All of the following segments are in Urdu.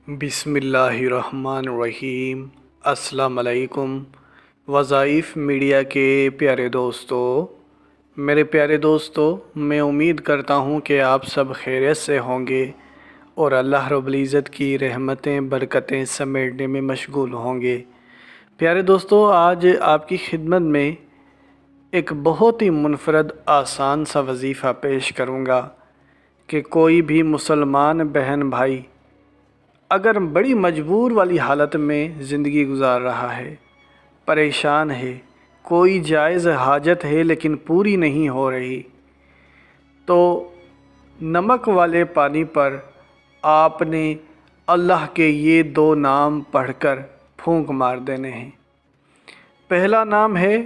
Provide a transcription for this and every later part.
بسم اللہ الرحمن الرحیم۔ السلام علیکم۔ وظائف میڈیا کے پیارے دوستو، میرے پیارے دوستو، میں امید کرتا ہوں کہ آپ سب خیریت سے ہوں گے اور اللہ رب العزت کی رحمتیں برکتیں سمیٹنے میں مشغول ہوں گے۔ پیارے دوستو، آج آپ کی خدمت میں ایک بہت ہی منفرد آسان سا وظیفہ پیش کروں گا کہ کوئی بھی مسلمان بہن بھائی اگر بڑی مجبور والی حالت میں زندگی گزار رہا ہے، پریشان ہے، کوئی جائز حاجت ہے لیکن پوری نہیں ہو رہی، تو نمک والے پانی پر آپ نے اللہ کے یہ دو نام پڑھ کر پھونک مار دینے ہیں۔ پہلا نام ہے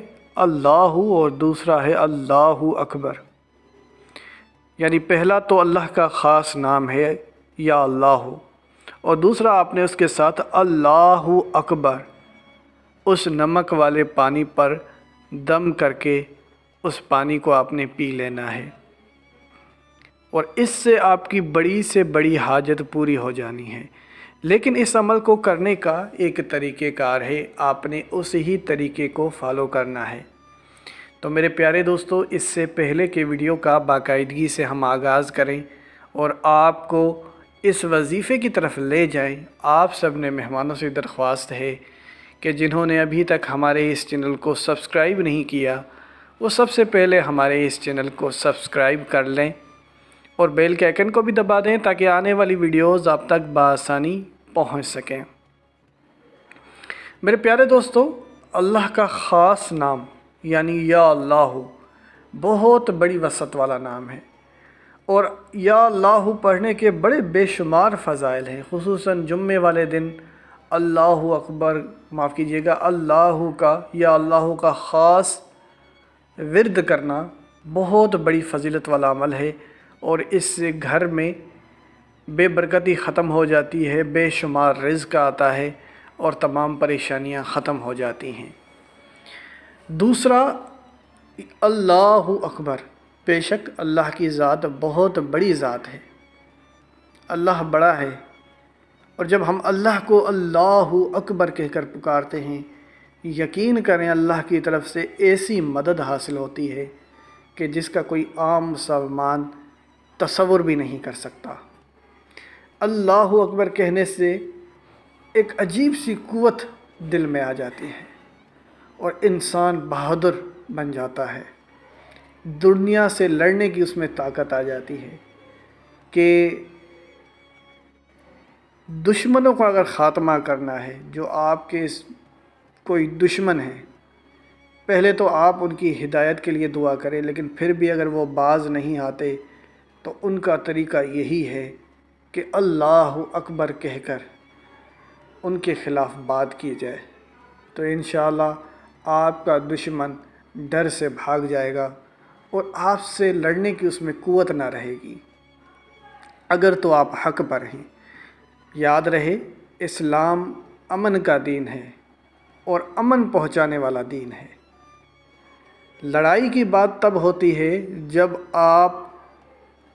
اللہ اور دوسرا ہے اللہ اکبر۔ یعنی پہلا تو اللہ کا خاص نام ہے یا اللہ، اور دوسرا آپ نے اس کے ساتھ اللہ اکبر اس نمک والے پانی پر دم کر کے اس پانی کو آپ نے پی لینا ہے، اور اس سے آپ کی بڑی سے بڑی حاجت پوری ہو جانی ہے۔ لیکن اس عمل کو کرنے کا ایک طریقہ کار ہے، آپ نے اس ہی طریقے کو فالو کرنا ہے۔ تو میرے پیارے دوستو، اس سے پہلے کے ویڈیو کا باقاعدگی سے ہم آغاز کریں اور آپ کو اس وظیفے کی طرف لے جائیں، آپ سب نے مہمانوں سے درخواست ہے کہ جنہوں نے ابھی تک ہمارے اس چینل کو سبسکرائب نہیں کیا، وہ سب سے پہلے ہمارے اس چینل کو سبسکرائب کر لیں اور بیل کے آئیکن کو بھی دبا دیں تاکہ آنے والی ویڈیوز آپ تک بآسانی پہنچ سکیں۔ میرے پیارے دوستو، اللہ کا خاص نام یعنی یا اللہ بہت بڑی وسعت والا نام ہے، اور یا اللہ پڑھنے کے بڑے بے شمار فضائل ہیں، خصوصاً جمعے والے دن اللہ اکبر معاف کیجیے گا اللہ کا یا اللہ کا خاص ورد کرنا بہت بڑی فضیلت والا عمل ہے، اور اس سے گھر میں بے برکتی ختم ہو جاتی ہے، بے شمار رزق آتا ہے اور تمام پریشانیاں ختم ہو جاتی ہیں۔ دوسرا اللہ اکبر، بے شک اللہ کی ذات بہت بڑی ذات ہے، اللہ بڑا ہے، اور جب ہم اللہ کو اللہ اکبر کہہ کر پکارتے ہیں، یقین کریں اللہ کی طرف سے ایسی مدد حاصل ہوتی ہے کہ جس کا کوئی عام مسلمان تصور بھی نہیں کر سکتا۔ اللہ اکبر کہنے سے ایک عجیب سی قوت دل میں آ جاتی ہے اور انسان بہادر بن جاتا ہے، دنیا سے لڑنے کی اس میں طاقت آ جاتی ہے کہ دشمنوں کو اگر خاتمہ کرنا ہے، جو آپ کے کوئی دشمن ہے، پہلے تو آپ ان کی ہدایت کے لیے دعا کریں، لیکن پھر بھی اگر وہ باز نہیں آتے تو ان کا طریقہ یہی ہے کہ اللہ اکبر کہہ کر ان کے خلاف بات کی جائے، تو انشاءاللہ آپ کا دشمن ڈر سے بھاگ جائے گا اور آپ سے لڑنے کی اس میں قوت نہ رہے گی، اگر تو آپ حق پر ہیں۔ یاد رہے، اسلام امن کا دین ہے اور امن پہنچانے والا دین ہے۔ لڑائی کی بات تب ہوتی ہے جب آپ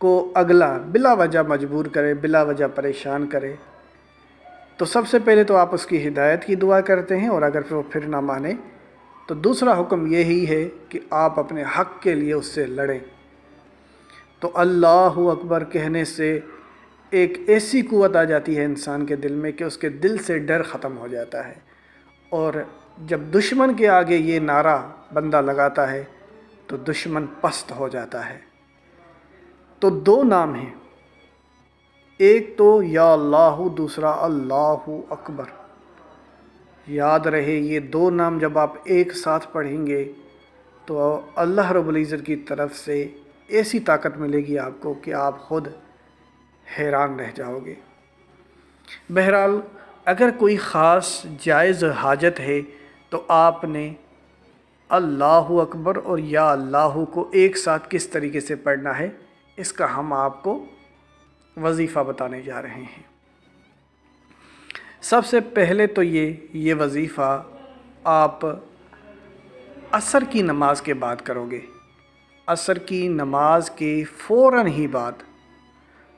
کو اگلا بلا وجہ مجبور کرے، بلا وجہ پریشان کرے، تو سب سے پہلے تو آپ اس کی ہدایت کی دعا کرتے ہیں، اور اگر وہ پھر نہ مانے تو دوسرا حکم یہی ہے کہ آپ اپنے حق کے لیے اس سے لڑیں۔ تو اللہ اکبر کہنے سے ایک ایسی قوت آ جاتی ہے انسان کے دل میں کہ اس کے دل سے ڈر ختم ہو جاتا ہے، اور جب دشمن کے آگے یہ نعرہ بندہ لگاتا ہے تو دشمن پست ہو جاتا ہے۔ تو دو نام ہیں، ایک تو یا اللہ، دوسرا اللہ اکبر۔ یاد رہے، یہ دو نام جب آپ ایک ساتھ پڑھیں گے تو اللہ رب العزت کی طرف سے ایسی طاقت ملے گی آپ کو کہ آپ خود حیران رہ جاؤ گے۔ بہرحال، اگر کوئی خاص جائز حاجت ہے تو آپ نے اللہ اکبر اور یا اللہ کو ایک ساتھ کس طریقے سے پڑھنا ہے، اس کا ہم آپ کو وظیفہ بتانے جا رہے ہیں۔ سب سے پہلے تو یہ وظیفہ آپ عصر کی نماز کے بعد کرو گے۔ عصر کی نماز کے فوراً ہی بعد